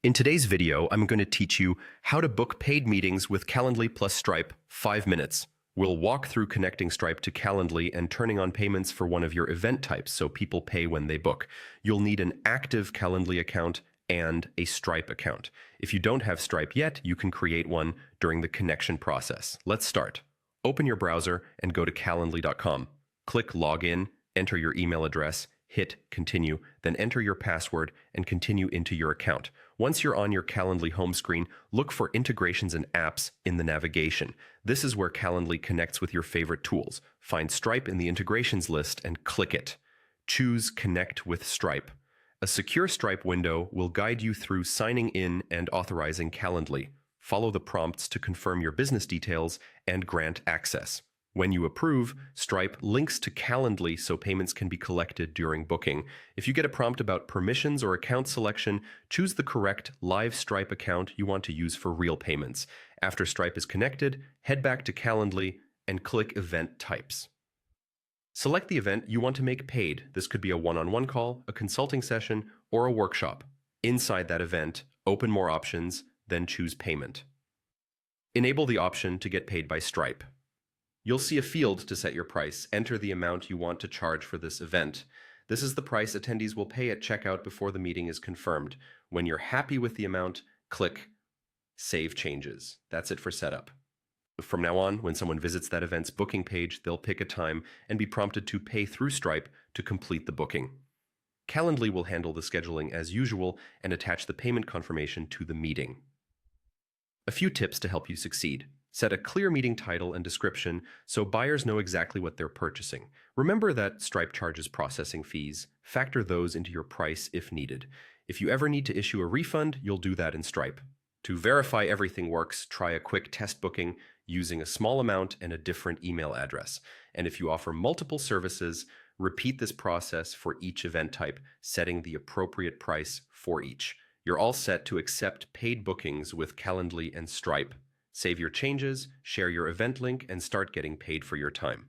In today's video, I'm going to teach you how to book paid meetings with Calendly plus Stripe 5 minutes. We'll walk through connecting Stripe to Calendly and turning on payments for one of your event types so people pay when they book. You'll need an active Calendly account and a Stripe account. If you don't have Stripe yet, you can create one during the connection process. Let's start. Open your browser and go to calendly.com. Click Login, enter your email address, hit Continue, then enter your password and continue into your account. Once you're on your Calendly home screen, look for integrations and apps in the navigation. This is where Calendly connects with your favorite tools. Find Stripe in the integrations list and click it. Choose Connect with Stripe. A secure Stripe window will guide you through signing in and authorizing Calendly. Follow the prompts to confirm your business details and grant access. When you approve, Stripe links to Calendly so payments can be collected during booking. If you get a prompt about permissions or account selection, choose the correct live Stripe account you want to use for real payments. After Stripe is connected, head back to Calendly and click Event Types. Select the event you want to make paid. This could be a one-on-one call, a consulting session, or a workshop. Inside that event, open More Options, then choose Payment. Enable the option to get paid by Stripe. You'll see a field to set your price. Enter the amount you want to charge for this event. This is the price attendees will pay at checkout before the meeting is confirmed. When you're happy with the amount, click Save Changes. That's it for setup. From now on, when someone visits that event's booking page, they'll pick a time and be prompted to pay through Stripe to complete the booking. Calendly will handle the scheduling as usual and attach the payment confirmation to the meeting. A few tips to help you succeed. Set a clear meeting title and description so buyers know exactly what they're purchasing. Remember that Stripe charges processing fees. Factor those into your price if needed. If you ever need to issue a refund, you'll do that in Stripe. To verify everything works, try a quick test booking using a small amount and a different email address. And if you offer multiple services, repeat this process for each event type, setting the appropriate price for each. You're all set to accept paid bookings with Calendly and Stripe. Save your changes, share your event link, and start getting paid for your time.